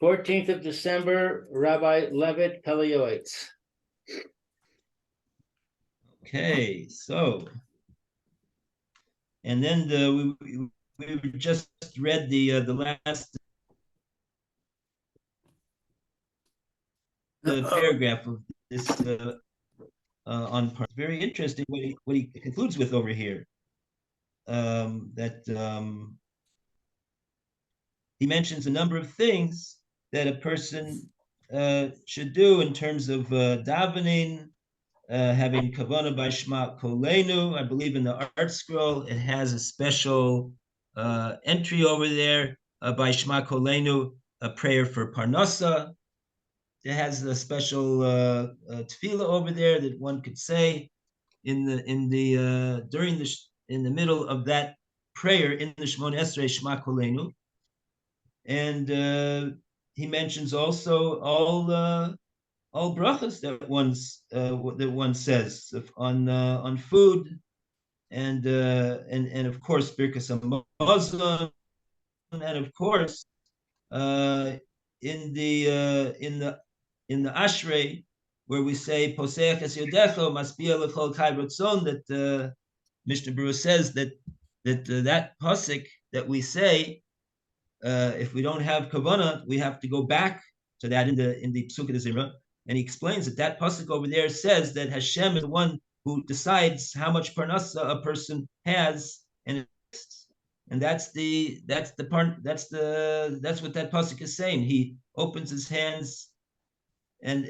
14th of December, Rabbi Levitt, Pele, Yoetz. Okay, so, and then we just read the last paragraph of this on part. Very interesting what he concludes with over here. That he mentions a number of things that a person should do in terms of davening, having kavana by Shema Kolenu. I believe in the art scroll it has a special entry over there by Shema Kolenu, a prayer for Parnasa. It has a special tefillah over there that one could say in the middle of that prayer in the Shemona Esrei Shema Kolenu. And he mentions also all brachas that one says on food, and of course Birkas Hamazon, and of course in the Ashrei, where we say Poseach es yodecho maspia lechol kai rotzon, that Mishnah Berurah says that pasuk that we say, if we don't have kavana, we have to go back to that in the Psukei Zimra, and he explains that pasuk over there says that Hashem is the one who decides how much parnasa a person has, and that's what that pasuk is saying. He opens his hands and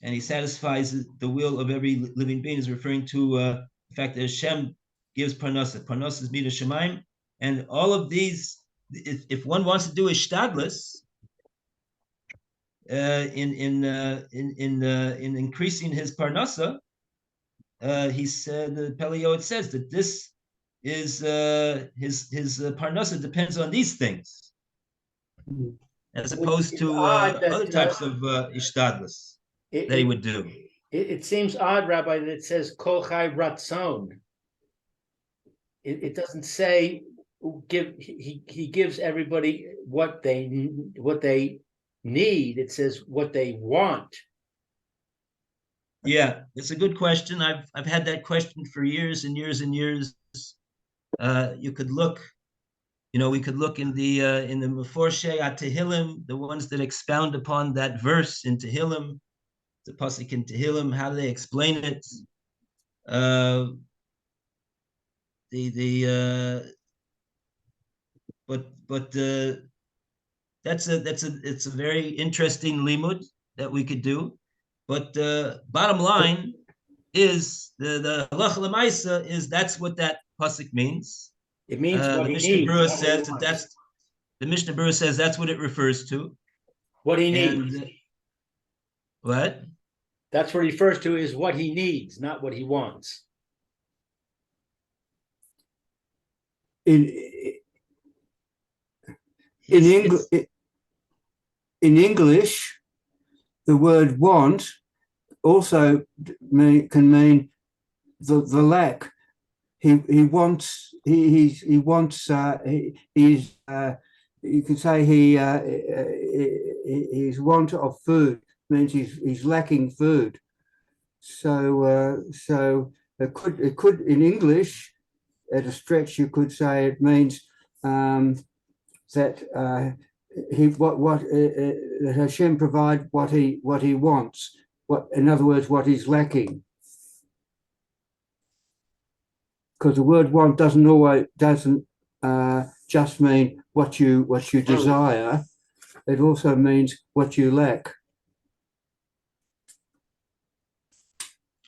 he satisfies the will of every living being, is referring to the fact that Hashem gives parnasa. Parnasa is mida shemaim, and all of these. If one wants to do ishtadlus in increasing his parnasa, he said Pele Yoetz says that this is his parnasa depends on these things, as opposed to other types of ishtadlus that he would do. It seems odd, Rabbi, that it says kol chai ratzon. It doesn't say he gives everybody what they need. It says what they want. Yeah, it's a good question. I've had that question for years and years and years. You could look, we could look in the Meforshei Tehillim, the ones that expound upon that verse in Tehillim, the pasuk in Tehillim, how do they explain it? But it's a very interesting limud that we could do. But bottom line is the halacha l'maisa is that's what that pasuk means. It means what the he Mishnah needs. Berurah says the Mishnah Berurah says that's what it refers to. What he needs. What? That's what he refers to is what he needs, not what he wants. In English, the word want also can mean the lack. You can say his want of food means he's lacking food. So it could in English, at a stretch, you could say it means that that Hashem provide what he wants. In other words, what he's lacking. Because the word want doesn't just mean what you desire. It also means what you lack.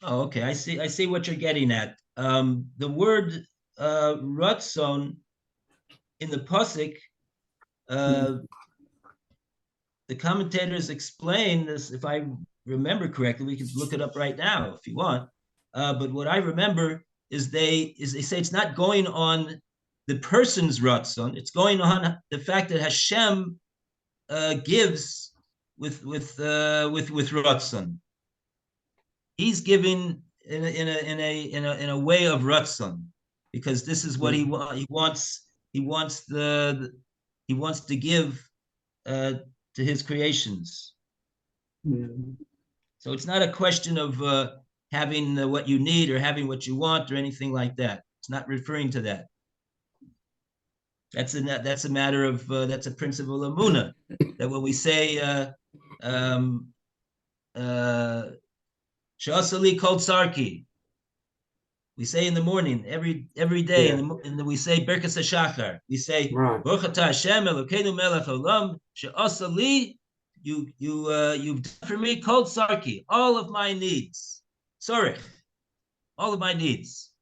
Oh, okay. I see what you're getting at. The word ratzon in the pasuk, the commentators explain this. If I remember correctly, we can look it up right now if you want. But what I remember is they say it's not going on the person's ratzon. It's going on the fact that Hashem gives with ratzon. He's giving in a way of ratzon, because this is what he wants. he wants to give to his creations. Mm. So it's not a question of having what you need or having what you want or anything like that. It's not referring to that. That's a matter of that's a principle of Muna, that when we say Shasali Kol Sarki, we say in the morning every day, and we say Berkas HaShachar. We say Baruch Atah Hashem Elokeinu Melech Olam She'asali. You've done for me Kol Sarki, all of my needs. Sorry, all of my needs.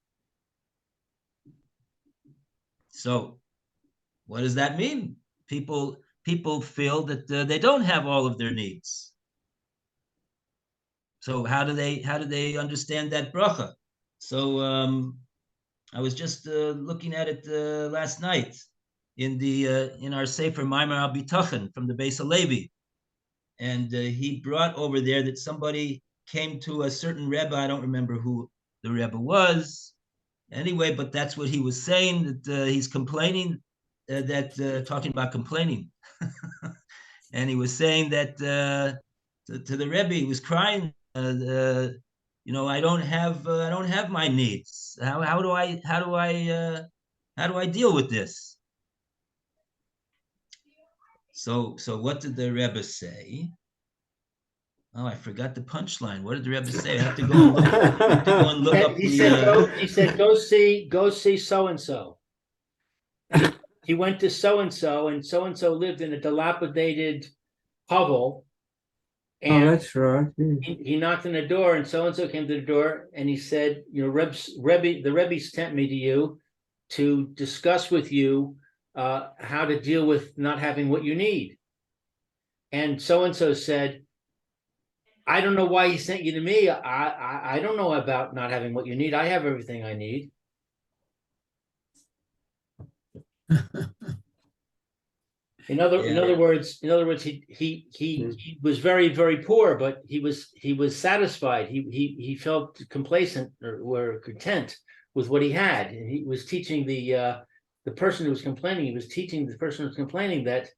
So, what does that mean? People feel that they don't have all of their needs. So how do they understand that bracha? So I was just looking at it last night in our Sefer Maimar Al Bitachon from the Beis Halevi, and he brought over there that somebody came to a certain Rebbe. I don't remember who the Rebbe was. Anyway, but that's what he was saying, that he's complaining, talking about complaining. And he was saying that to the Rebbe, he was crying, I don't have my needs. How do I deal with this? So what did the Rebbe say? Oh, I forgot the punchline. What did the Rebbe say? I have to go and look up. He said, go see so-and-so. He went to so-and-so, and so-and-so lived in a dilapidated hovel. And that's right. Yeah. He knocked on the door, and so-and-so came to the door, and he said, the Rebbe sent me to you to discuss with you how to deal with not having what you need. And so-and-so said, I don't know why he sent you to me. I don't know about not having what you need. I have everything I need. In other words, he was very, very poor, but he was satisfied. He felt complacent or content with what he had. And he was teaching the person who was complaining. He was teaching the person who was complaining that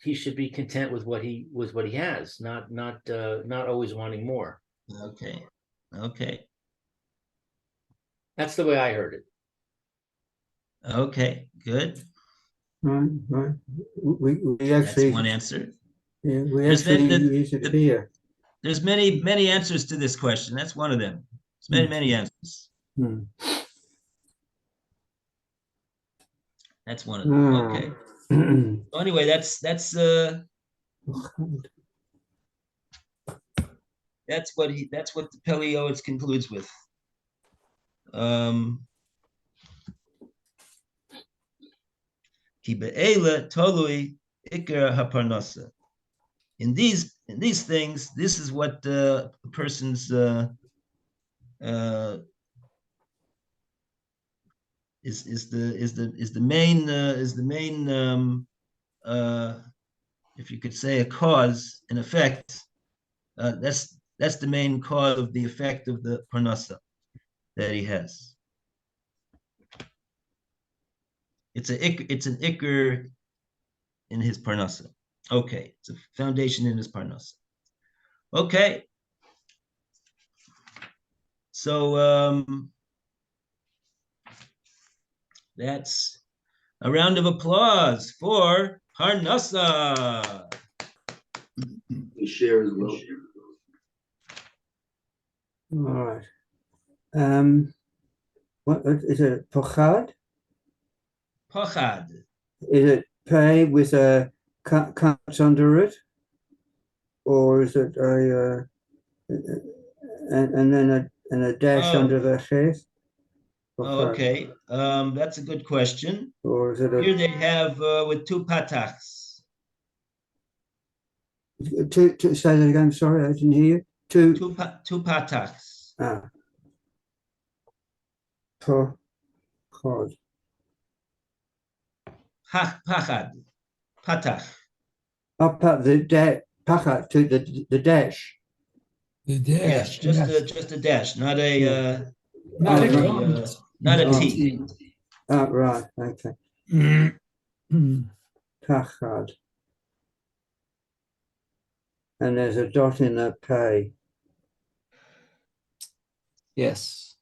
he should be content with what he has, not always wanting more. Okay. That's the way I heard it. Okay, good. Right. We actually, that's one answer. Yeah, we actually use it here. There's many answers to this question. That's one of them. There's many answers. That's one of them. Okay. So anyway, that's what the Pele Yoetz concludes with. Ki be'ele tolui ikar haparnasa. In these things, this is what a person's is the main if you could say a cause and effect. That's the main cause of the effect of the parnasa that he has. It's an ikr in his parnasa. Okay, it's a foundation in his parnasa. Okay, so that's a round of applause for parnasa. We share as well. All right. What is it? Pochad? Pochad. Is it pay with a cuts under it, or is it a and then a dash under the ches? Oh, okay. That's a good question. Or is it here they have with two patachs. Two say that again. Sorry, I didn't hear you. Two patachs. Pochad. Pachad. Patach. Up the pachat to the dash. The dash. Yes, just a dash, not a not a T. Oh, right. Okay. Pachad. And there's a dot in the pay. Yes.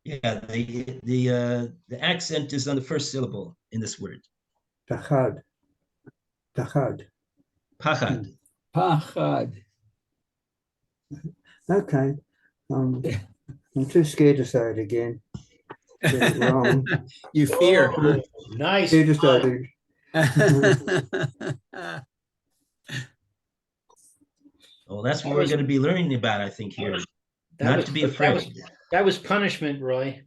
Yeah, the accent is on the first syllable in this word. Pachad. Pachad. Pachad. Pachad. Okay. I'm too scared to say it again. Get it wrong. You fear, Oh, nice. Scared to say it. huh? Well, that's what That we're was- going to be learning about, I think, here. That Not was- to be afraid. That was punishment, Roy.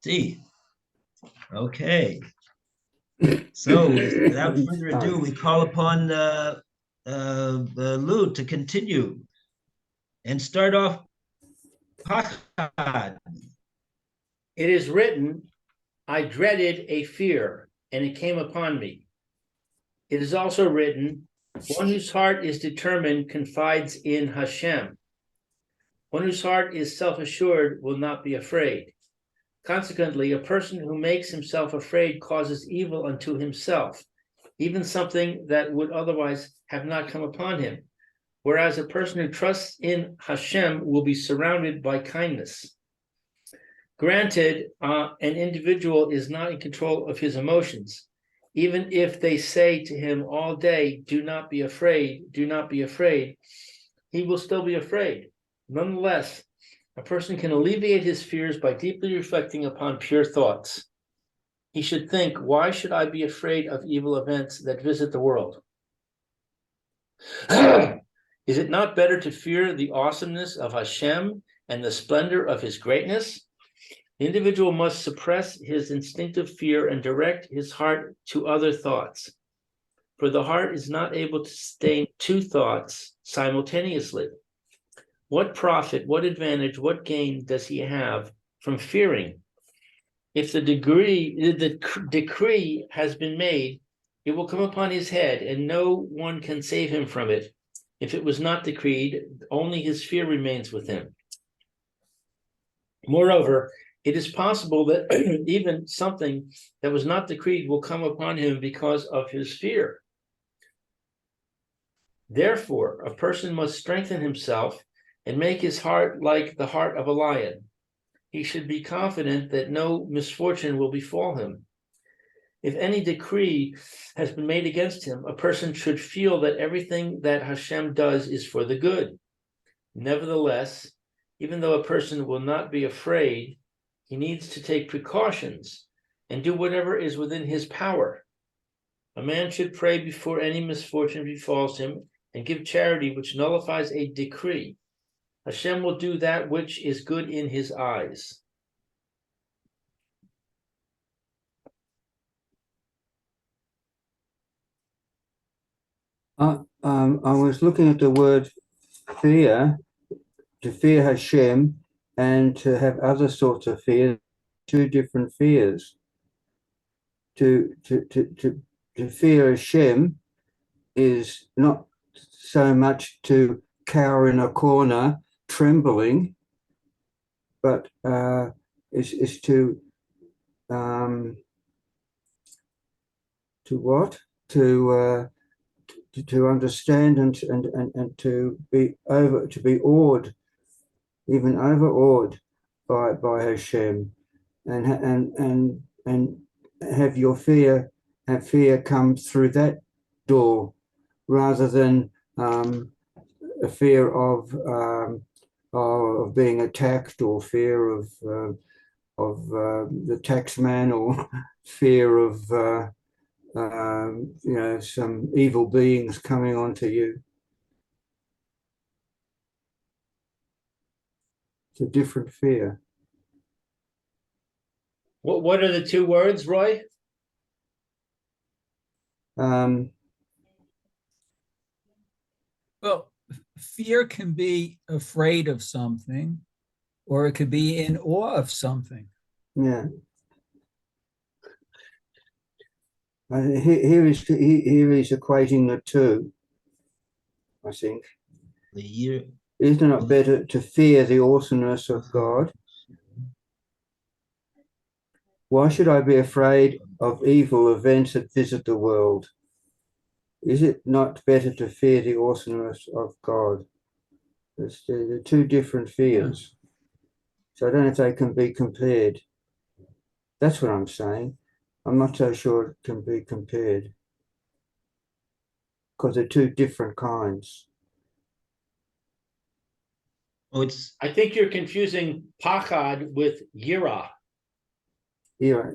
See. Okay. So without further ado, we call upon Lou to continue and start off Pachad. It is written, I dreaded a fear, and it came upon me. It is also written, one whose heart is determined confides in Hashem. One whose heart is self-assured will not be afraid. Consequently, a person who makes himself afraid causes evil unto himself, even something that would otherwise have not come upon him. Whereas a person who trusts in Hashem will be surrounded by kindness. Granted, an individual is not in control of his emotions. Even if they say to him all day, do not be afraid, he will still be afraid. Nonetheless, a person can alleviate his fears by deeply reflecting upon pure thoughts. He should think, why should I be afraid of evil events that visit the world? Is it not better to fear the awesomeness of Hashem and the splendor of his greatness? The individual must suppress his instinctive fear and direct his heart to other thoughts. For the heart is not able to sustain two thoughts simultaneously. What profit, what advantage, what gain does he have from fearing? If the decree has been made, it will come upon his head, and no one can save him from it. If it was not decreed, only his fear remains with him. Moreover, it is possible that even something that was not decreed will come upon him because of his fear. Therefore, a person must strengthen himself and make his heart like the heart of a lion. He should be confident that no misfortune will befall him. If any decree has been made against him, a person should feel that everything that Hashem does is for the good. Nevertheless, even though a person will not be afraid, he needs to take precautions and do whatever is within his power. A man should pray before any misfortune befalls him and give charity which nullifies a decree. Hashem will do that which is good in his eyes. I was looking at the word fear, to fear Hashem and to have other sorts of fear, two different fears. To fear Hashem is not so much to cower in a corner trembling, but is to what? To understand and to be awed, even overawed by Hashem, and have fear come through that door, rather than a fear of being attacked, or fear of the taxman, or fear of some evil beings coming onto you. It's a different fear. What are the two words, Roy? Well, fear can be afraid of something, or it could be in awe of something. Yeah. Here he's equating the two, I think. The year. Isn't it better to fear the awesomeness of God Why should I be afraid of evil events that visit the world? Is it not better to fear the awesomeness of God? They're two different fears. So I don't know if they can be compared. That's what I'm saying. I'm not so sure it can be compared because they're two different kinds. Oh, it's I think you're confusing pachad with yira. Yeah.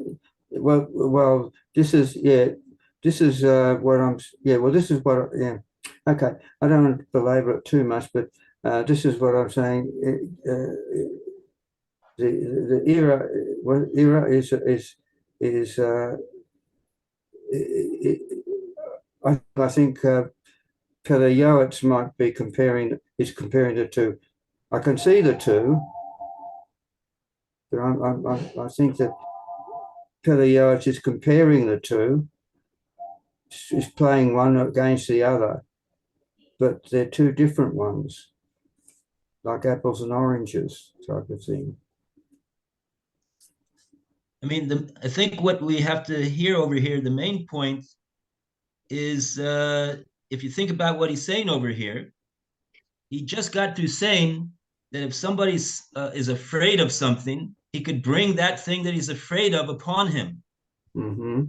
Well, this is what I'm. Yeah. Well, this is what. Yeah. Okay. I don't want to belabor it too much, but this is what I'm saying. The era. Well, era is. I think Pele Yoetz might be comparing the two. I can see the two, but I think that Pele Yoetz is comparing the two. Is playing one against the other, but they're two different ones, like apples and oranges type of thing. I mean, I think what we have to hear over here, the main point is if you think about what he's saying over here, he just got through saying that if somebody is afraid of something, he could bring that thing that he's afraid of upon him. Mm-hmm.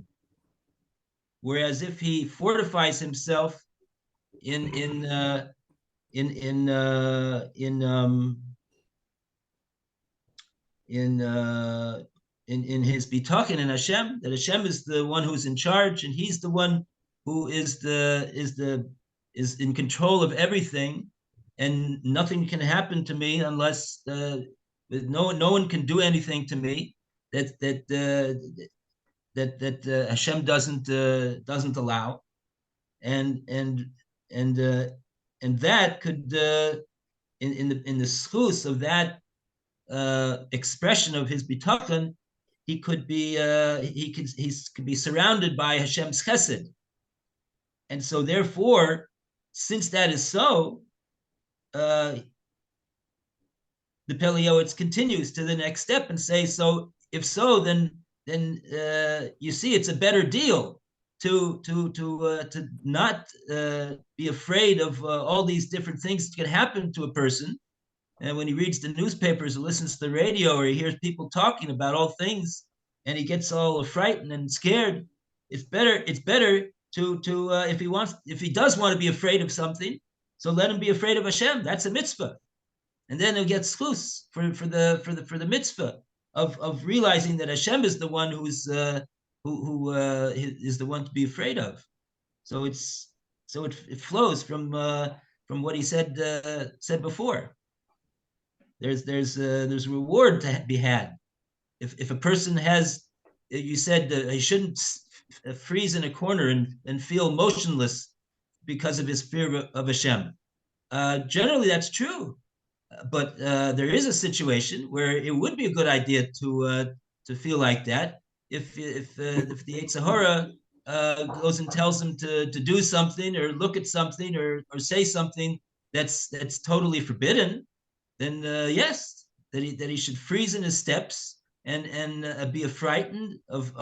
Whereas if he fortifies himself in in uh, in his bitachen in Hashem, that Hashem is the one who's in charge, and He's the one who is in control of everything, and nothing can happen to me unless no one can do anything to me that Hashem doesn't allow, and and uh, and that could in the schus of that expression of his bitachon, he could be could be surrounded by Hashem's chesed, and so therefore, since that is so, the Pele Yoetz continues to the next step and say, so if so, then you see it's a better deal to not be afraid of all these different things that can happen to a person. And when he reads the newspapers or listens to the radio or he hears people talking about all things and he gets all frightened and scared, it's better to if he does want to be afraid of something, so let him be afraid of Hashem. That's a mitzvah. And then he'll get schus for the mitzvah of realizing that Hashem is the one who's who is the one to be afraid of. So it flows from what he said before. There's a reward to be had. If a person has, you said he shouldn't freeze in a corner and feel motionless because of his fear of Hashem. Generally, that's true, but there is a situation where it would be a good idea to feel like that. If the Yetzer Hara goes and tells him to do something or look at something or say something that's totally forbidden, then yes, that he should freeze in his steps and be frightened of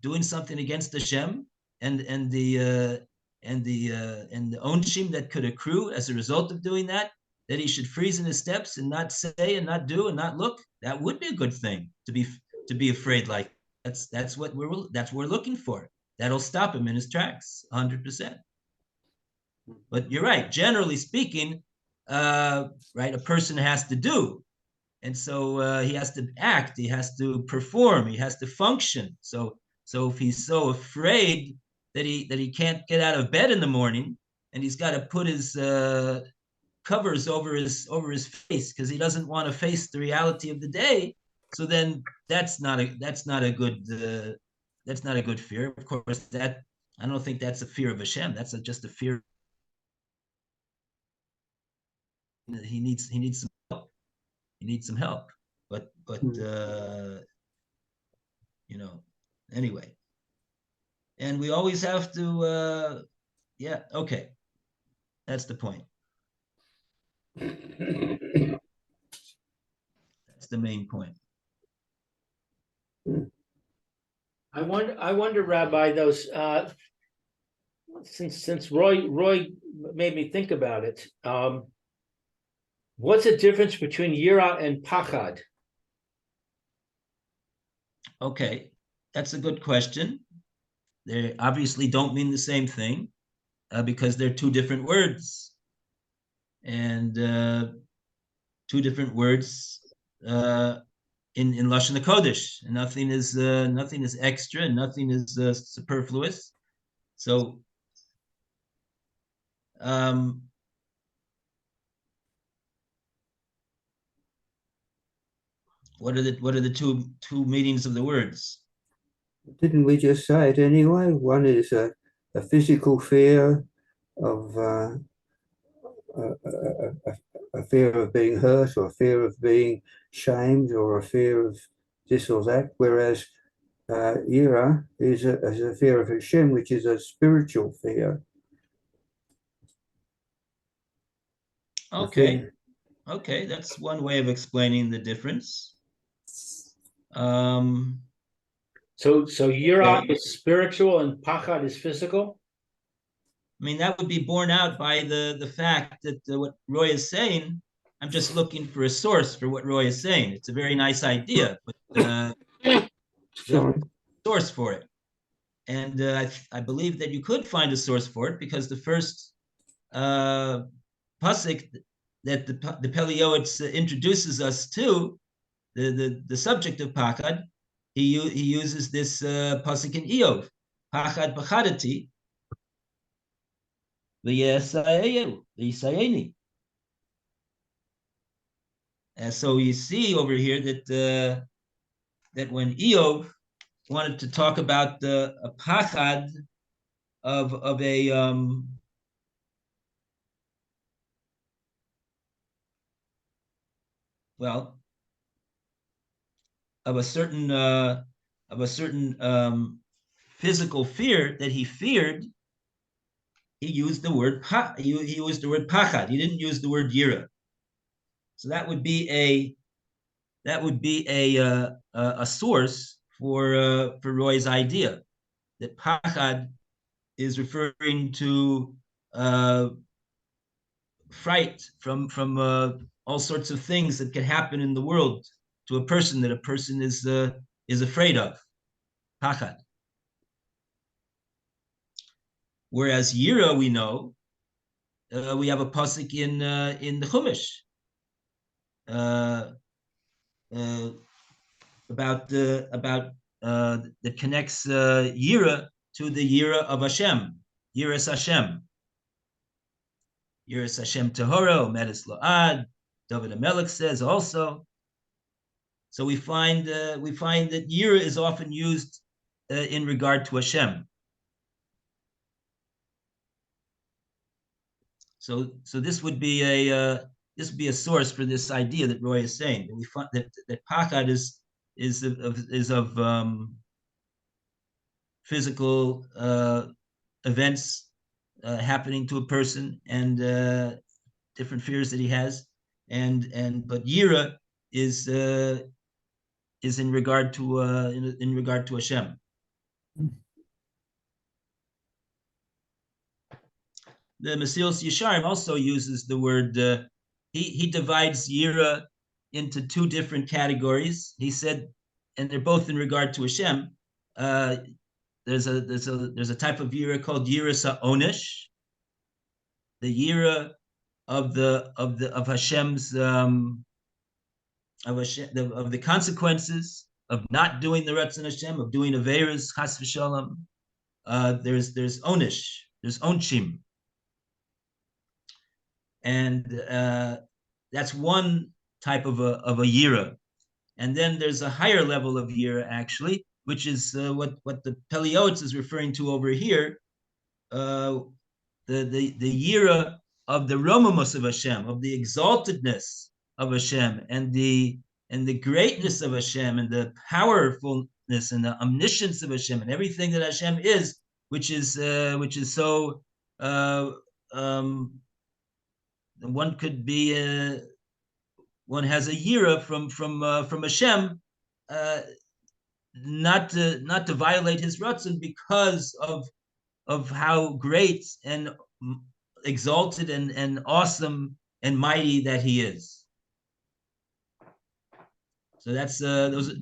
doing something against Hashem and the onshim that could accrue as a result of doing that. That he should freeze in his steps and not say and not do and not look. That would be a good thing to be afraid like. That's what we're looking for. That'll stop him in his tracks, 100%. But you're right. Generally speaking, right, a person has to do, and so he has to act. He has to perform. He has to function. So if he's so afraid that he can't get out of bed in the morning, and he's got to put his covers over his face because he doesn't want to face the reality of the day, so then that's not a good fear. Of course, that I don't think that's a fear of Hashem. That's just a fear. He needs some help. He needs some help. But anyway. And we always have to yeah, okay. That's the point. That's the main point. I wonder, Rabbi, those since Roy made me think about it. What's the difference between yira and pachad? Okay, that's a good question. They obviously don't mean the same thing because they're two different words, and two different words in Lashon HaKodesh. And nothing is extra, and nothing is superfluous. So what are the two meanings of the words? Didn't we just say it anyway? One is a physical fear of a fear of being hurt, or a fear of being shamed, or a fear of this or that, whereas yira is a fear of Hashem, which is a spiritual fear. Okay, okay, that's one way of explaining the difference. So yira is spiritual and pachad is physical. I mean, that would be borne out by the fact that what Roy is saying, I'm just looking for a source for what Roy is saying. It's a very nice idea, but source for it. And I believe that you could find a source for it, because the first pasuk that the Pele Yoetz introduces us to, the subject of pachad, he uses this pasuk in Eov, pachad pachadati, v'yesayeni. And so you see over here that that when Eov wanted to talk about a pachad of a well, of a certain physical fear that he feared, he used the word he used the word pachad. He didn't use the word yira. So that would be a source for Roy's idea that pachad is referring to fright from all sorts of things that can happen in the world to a person that a person is afraid of. Pachad. Whereas yira, we know, we have a pasuk in the Chumash that connects yira to the yira of Hashem, yiras Hashem. Yiras Hashem Tahora, Medes Lo'ad, David HaMelech says also. So we find that yira is often used in regard to Hashem. So this would be a source for this idea that Roy is saying, that we find that pachad is of physical events happening to a person, and different fears that he has, but yira is in regard to Hashem. The Mesilas Yesharim also uses the word. He divides yira into two different categories. He said, and they're both in regard to Hashem. There's a type of yira called yiras ha'onesh, the yira of Hashem's of the consequences of not doing the Ratzon Hashem, of doing averas, chas v'shalom. There's onesh, there's onshim, and that's one type of a yira. And then there's a higher level of yira, actually, which is what the Pele Yoetz is referring to over here. The yira of the romamus of Hashem, of the exaltedness of Hashem, and the greatness of Hashem, and the powerfulness and the omniscience of Hashem, and everything that Hashem is, which is so. One could be one has a yira from Hashem not to violate his ratzon because of how great and exalted and awesome and mighty that he is. So that's those